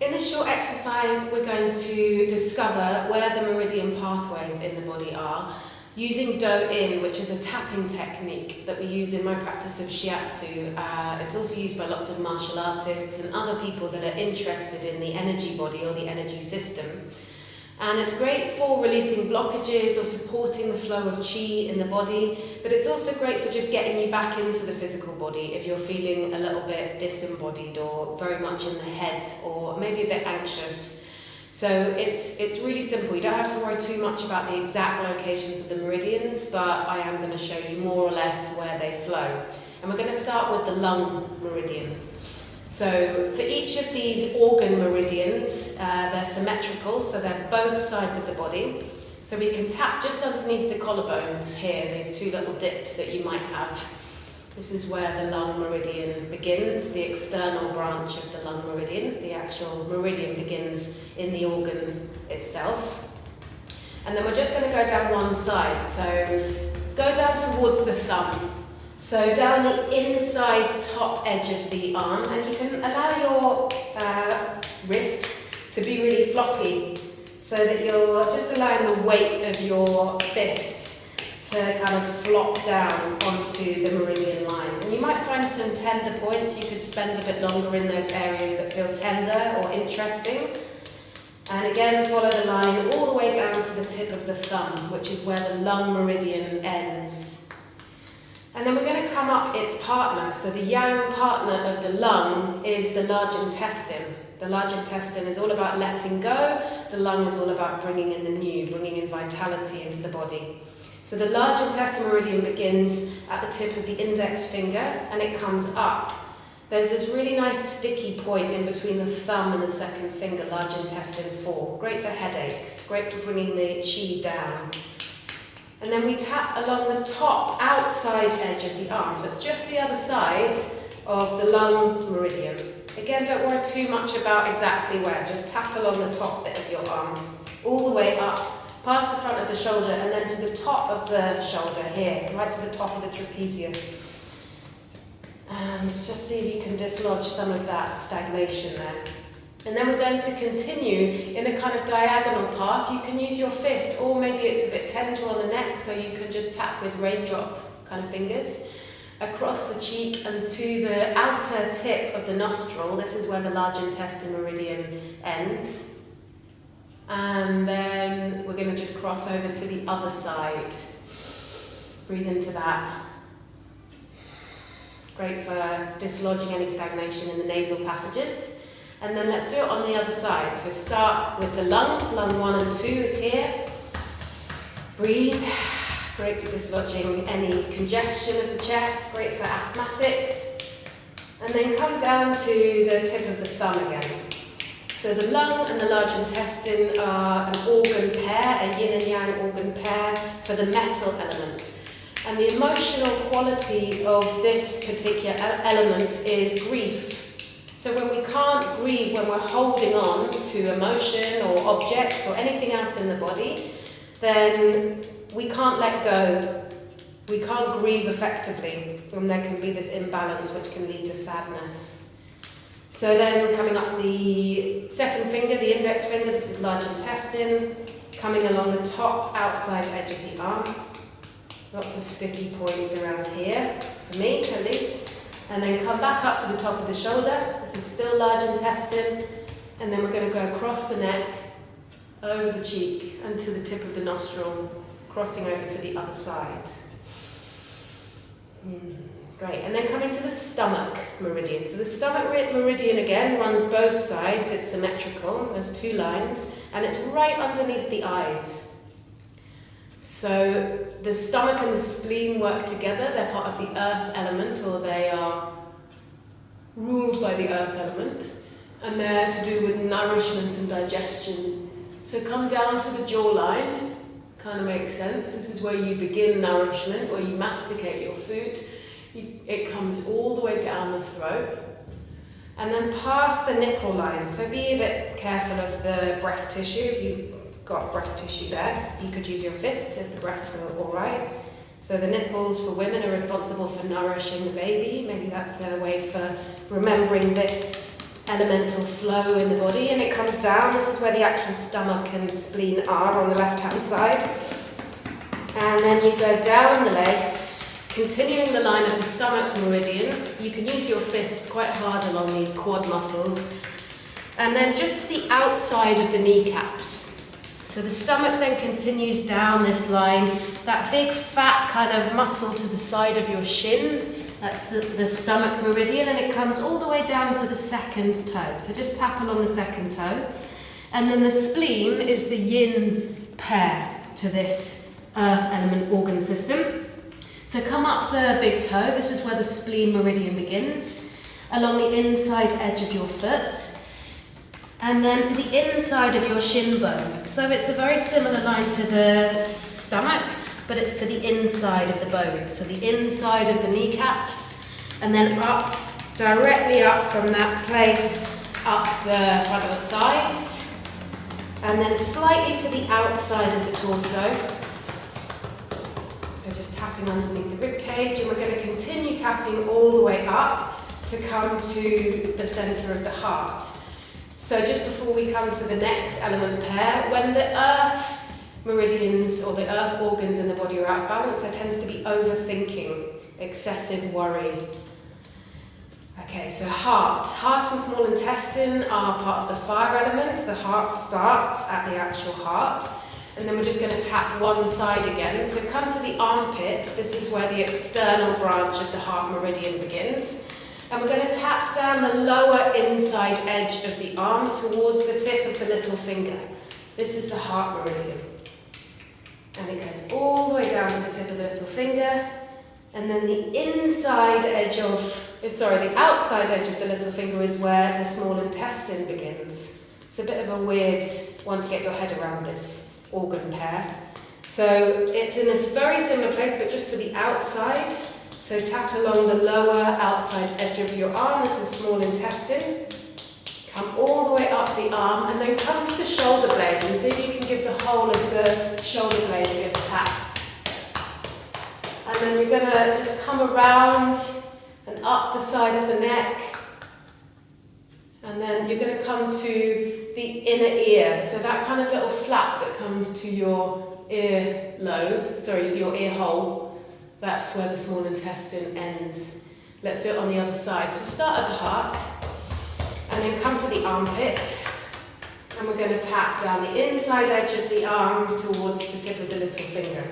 In this short exercise, we're going to discover where the meridian pathways in the body are using Do-In, which is a tapping technique that we use in my practice of Shiatsu. It's also used by lots of martial artists and other people that are interested in the energy body or the energy system. And it's great for releasing blockages or supporting the flow of chi in the body, but it's also great for just getting you back into the physical body if you're feeling a little bit disembodied or very much in the head or maybe a bit anxious. So it's really simple. You don't have to worry too much about the exact locations of the meridians, but I am going to show you more or less where they flow. And we're going to start with the lung meridian. So for each of these organ meridians, they're symmetrical, so they're both sides of the body. So we can tap just underneath the collarbones here, these two little dips that you might have. This is where the lung meridian begins, the external branch of the lung meridian. The actual meridian begins in the organ itself. And then we're just going to go down one side. So go down towards the thumb. So down the inside top edge of the arm, and you can allow your wrist to be really floppy so that you're just allowing the weight of your fist to kind of flop down onto the meridian line. And you might find some tender points. You could spend a bit longer in those areas that feel tender or interesting. And again, follow the line all the way down to the tip of the thumb, which is where the lung meridian ends. And then we're going to come up its partner. So the yang partner of the lung is the large intestine. The large intestine is all about letting go. The lung is all about bringing in the new, bringing in vitality into the body. So the large intestine meridian begins at the tip of the index finger and it comes up. There's this really nice sticky point in between the thumb and the second finger, large intestine 4. Great for headaches, great for bringing the chi down. And then we tap along the top, outside edge of the arm. So it's just the other side of the lung meridian. Again, don't worry too much about exactly where. Just tap along the top bit of your arm, all the way up, past the front of the shoulder, and then to the top of the shoulder here, right to the top of the trapezius. And just see if you can dislodge some of that stagnation there. And then we're going to continue in a kind of diagonal path. You can use your fist, or maybe it's a bit tender on the neck, so you can just tap with raindrop kind of fingers across the cheek and to the outer tip of the nostril. This is where the large intestine meridian ends. And then we're going to just cross over to the other side. Breathe into that. Great for dislodging any stagnation in the nasal passages. And then let's do it on the other side. So start with the lung. Lung 1 and 2 is here. Breathe. Great for dislodging any congestion of the chest. Great for asthmatics. And then come down to the tip of the thumb again. So the lung and the large intestine are an organ pair, a yin and yang organ pair for the metal element. And the emotional quality of this particular element is grief. So when we can't grieve, when we're holding on to emotion or objects or anything else in the body, then we can't let go. We can't grieve effectively, and there can be this imbalance which can lead to sadness. So then coming up the second finger, the index finger, this is large intestine, coming along the top outside edge of the arm. Lots of sticky points around here, for me at least. And then come back up to the top of the shoulder. This is still large intestine. And then we're going to go across the neck, over the cheek, and to the tip of the nostril, crossing over to the other side. Great. And then coming to the stomach meridian. So the stomach meridian again runs both sides. It's symmetrical. There's two lines. And it's right underneath the eyes. So the stomach and the spleen work together. They're part of the earth element, or they are ruled by the earth element. And they're to do with nourishment and digestion. So come down to the jawline. Kind of makes sense. This is where you begin nourishment, where you masticate your food. It comes all the way down the throat. And then past the nipple line. So be a bit careful of the breast tissue. If you've got breast tissue there, you could use your fists if the breasts feel all right. So the nipples for women are responsible for nourishing the baby. Maybe that's a way for remembering this elemental flow in the body, and it comes down. This is where the actual stomach and spleen are on the left-hand side. And then you go down the legs, continuing the line of the stomach meridian. You can use your fists quite hard along these quad muscles. And then just to the outside of the kneecaps. So the stomach then continues down this line, that big fat kind of muscle to the side of your shin, that's the stomach meridian, and it comes all the way down to the second toe. So just tap along the second toe. And then the spleen is the yin pair to this earth element organ system. So come up the big toe, this is where the spleen meridian begins, along the inside edge of your foot. And then to the inside of your shin bone. So it's a very similar line to the stomach, but it's to the inside of the bone. So the inside of the kneecaps, and then up, directly up from that place, up the front of the thighs, and then slightly to the outside of the torso. So just tapping underneath the rib cage, and we're going to continue tapping all the way up to come to the center of the heart. So just before we come to the next element pair, when the earth meridians or the earth organs in the body are out of balance, there tends to be overthinking, excessive worry. Okay, so heart and small intestine are part of the fire element. The heart starts at the actual heart, and then we're just going to tap one side again. So come to the armpit. This is where the external branch of the heart meridian begins. And we're going to tap down the lower inside edge of the arm towards the tip of the little finger. This is the heart meridian. And it goes all the way down to the tip of the little finger. And then the outside edge of the little finger is where the small intestine begins. It's a bit of a weird one to get your head around, this organ pair. So it's in a very similar place, but just to the outside. So tap along the lower outside edge of your arm, this is small intestine. Come all the way up the arm, and then come to the shoulder blade, and see if you can give the whole of the shoulder blade a good tap. And then you're going to just come around and up the side of the neck. And then you're going to come to the inner ear, so that kind of little flap that comes to your ear hole. That's where the small intestine ends. Let's do it on the other side. So start at the heart, and then come to the armpit, and we're going to tap down the inside edge of the arm towards the tip of the little finger.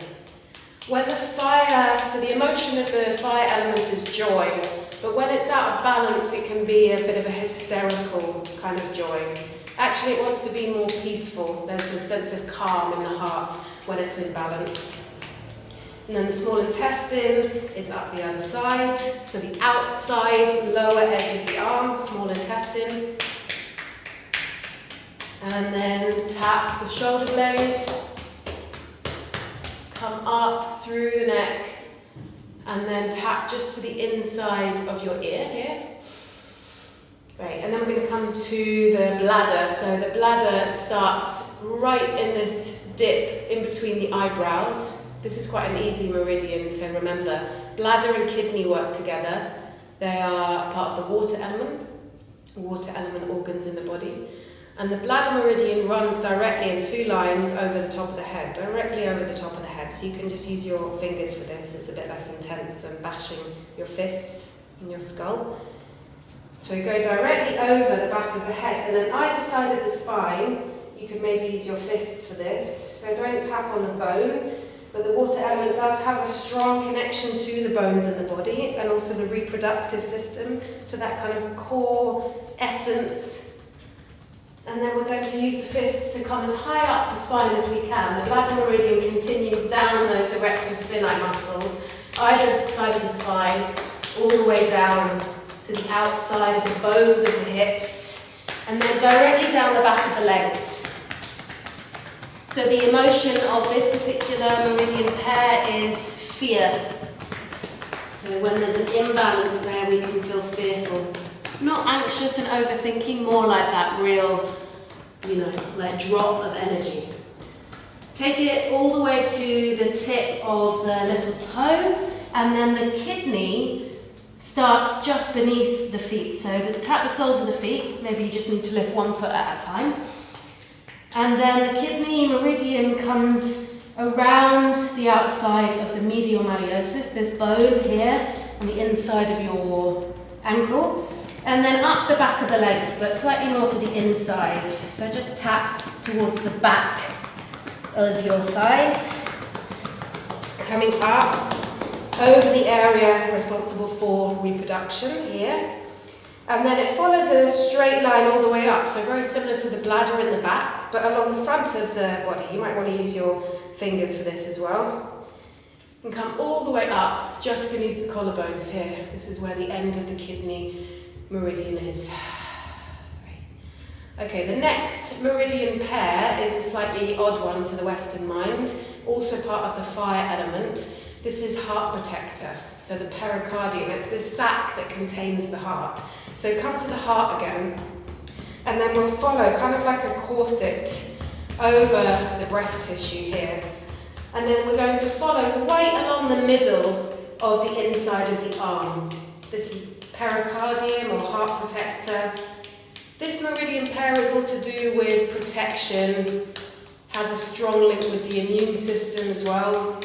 When the emotion of the fire element is joy, but when it's out of balance, it can be a bit of a hysterical kind of joy. Actually, it wants to be more peaceful. There's a sense of calm in the heart when it's in balance. And then the small intestine is up the other side. So the outside, lower edge of the arm, small intestine. And then tap the shoulder blade. Come up through the neck. And then tap just to the inside of your ear here. Great, and then we're going to come to the bladder. So the bladder starts right in this dip in between the eyebrows. This is quite an easy meridian to remember. Bladder and kidney work together. They are part of the water element organs in the body. And the bladder meridian runs directly in two lines over the top of the head, directly over the top of the head. So you can just use your fingers for this. It's a bit less intense than bashing your fists in your skull. So go directly over the back of the head, and then either side of the spine, you could maybe use your fists for this. So don't tap on the bone. But the water element does have a strong connection to the bones in the body, and also the reproductive system, to that kind of core essence. And then we're going to use the fists to come as high up the spine as we can. The bladder meridian continues down those erector spinae muscles, either side of the spine, all the way down to the outside of the bones of the hips, and then directly down the back of the legs. So the emotion of this particular meridian pair is fear. So when there's an imbalance there, we can feel fearful. Not anxious and overthinking, more like that real, like drop of energy. Take it all the way to the tip of the little toe, and then the kidney starts just beneath the feet. So tap the soles of the feet. Maybe you just need to lift one foot at a time. And then the kidney meridian comes around the outside of the medial malleosis, this bone here on the inside of your ankle, and then up the back of the legs, but slightly more to the inside. So just tap towards the back of your thighs, coming up over the area responsible for reproduction here. And then it follows a straight line all the way up, so very similar to the bladder in the back, but along the front of the body. You might want to use your fingers for this as well. And come all the way up, just beneath the collarbones here. This is where the end of the kidney meridian is. Okay, the next meridian pair is a slightly odd one for the Western mind, also part of the fire element. This is heart protector, so the pericardium, it's this sac that contains the heart. So come to the heart again, and then we'll follow kind of like a corset over the breast tissue here. And then we're going to follow right along the middle of the inside of the arm. This is pericardium or heart protector. This meridian pair is all to do with protection, has a strong link with the immune system as well.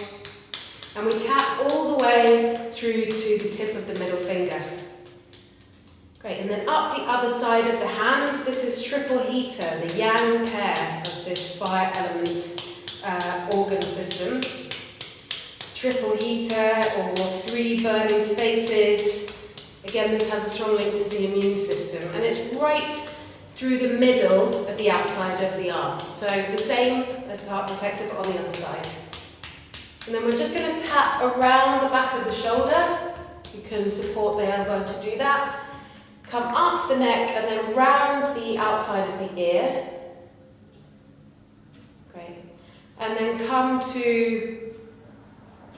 And we tap all the way through to the tip of the middle finger. Great, and then up the other side of the hand, this is triple heater, the yang pair of this fire element organ system. Triple heater or 3 burning spaces. Again, this has a strong link to the immune system, and it's right through the middle of the outside of the arm. So the same as the heart protector, but on the other side. And then we're just going to tap around the back of the shoulder. You can support the elbow to do that. Come up the neck and then round the outside of the ear. Great. And then come to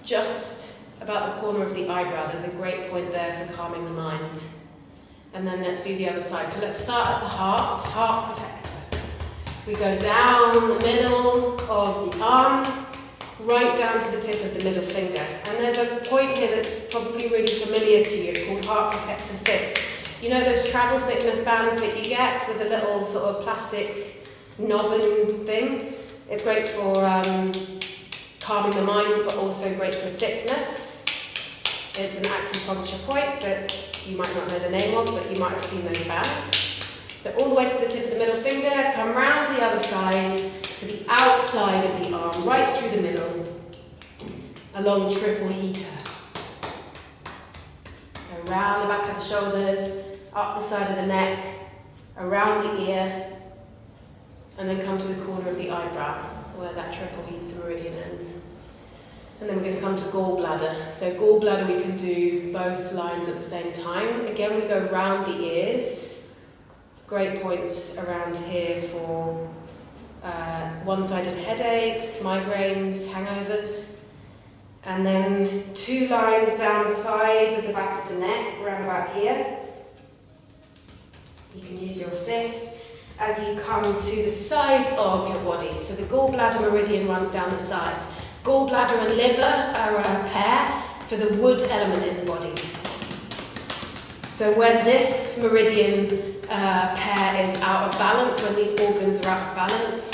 just about the corner of the eyebrow. There's a great point there for calming the mind. And then let's do the other side. So let's start at the heart, heart protector. We go down the middle of the arm, right down to the tip of the middle finger. And there's a point here that's probably really familiar to you. It's called Heart Protector 6. You know those travel sickness bands that you get with a little sort of plastic knobbing thing? It's great for calming the mind, but also great for sickness. It's an acupuncture point that you might not know the name of, but you might have seen those bands. So all the way to the tip of the middle finger, come round the other side, to the outside of the arm, right through the middle, along triple heater. Go round the back of the shoulders, up the side of the neck, around the ear, and then come to the corner of the eyebrow, where that triple heater meridian ends. And then we're going to come to gallbladder. So gallbladder, we can do both lines at the same time. Again, we go round the ears. Great points around here for one-sided headaches, migraines, hangovers. And then 2 lines down the side of the back of the neck, around about here. You can use your fists as you come to the side of your body. So the gallbladder meridian runs down the side. Gallbladder and liver are a pair for the wood element in the body. So when this meridian pair is out of balance, when these organs are out of balance,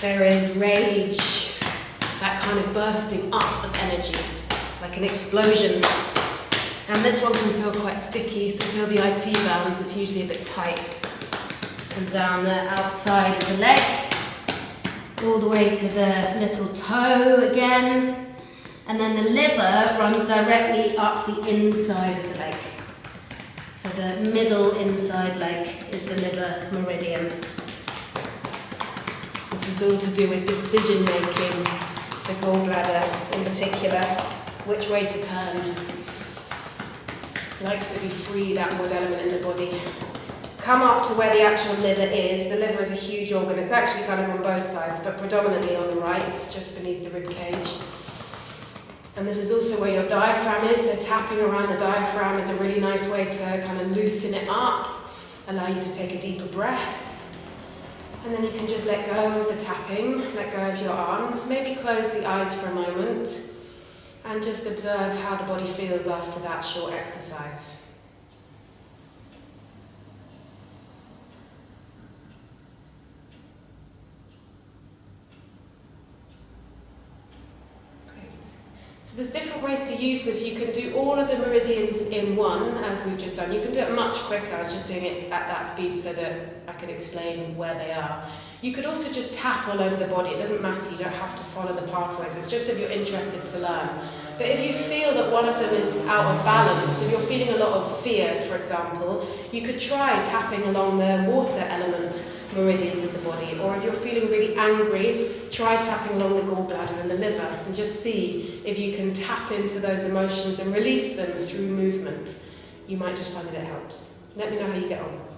there is rage, that kind of bursting up of energy, like an explosion. And this one can feel quite sticky, so feel the IT bands, it's usually a bit tight. And down the outside of the leg, all the way to the little toe again. And then the liver runs directly up the inside of the leg. So the middle inside leg is the liver meridian. This is all to do with decision making, the gallbladder in particular, which way to turn. Likes to be free, that wood element in the body. Come up to where the actual liver is. The liver is a huge organ. It's actually kind of on both sides, but predominantly on the right, just beneath the rib cage. And this is also where your diaphragm is, so tapping around the diaphragm is a really nice way to kind of loosen it up, allow you to take a deeper breath. And then you can just let go of the tapping, let go of your arms, maybe close the eyes for a moment. And just observe how the body feels after that short exercise. So there's different ways to use this. You can do all of the meridians in one, as we've just done. You can do it much quicker. I was just doing it at that speed so that I could explain where they are. You could also just tap all over the body. It doesn't matter. You don't have to follow the pathways. It's just if you're interested to learn. But if you feel that one of them is out of balance, if you're feeling a lot of fear, for example, you could try tapping along the water element meridians of the body. Or if you're feeling really angry, try tapping along the gallbladder and the liver and just see if you can tap into those emotions and release them through movement. You might just find that it helps. Let me know how you get on.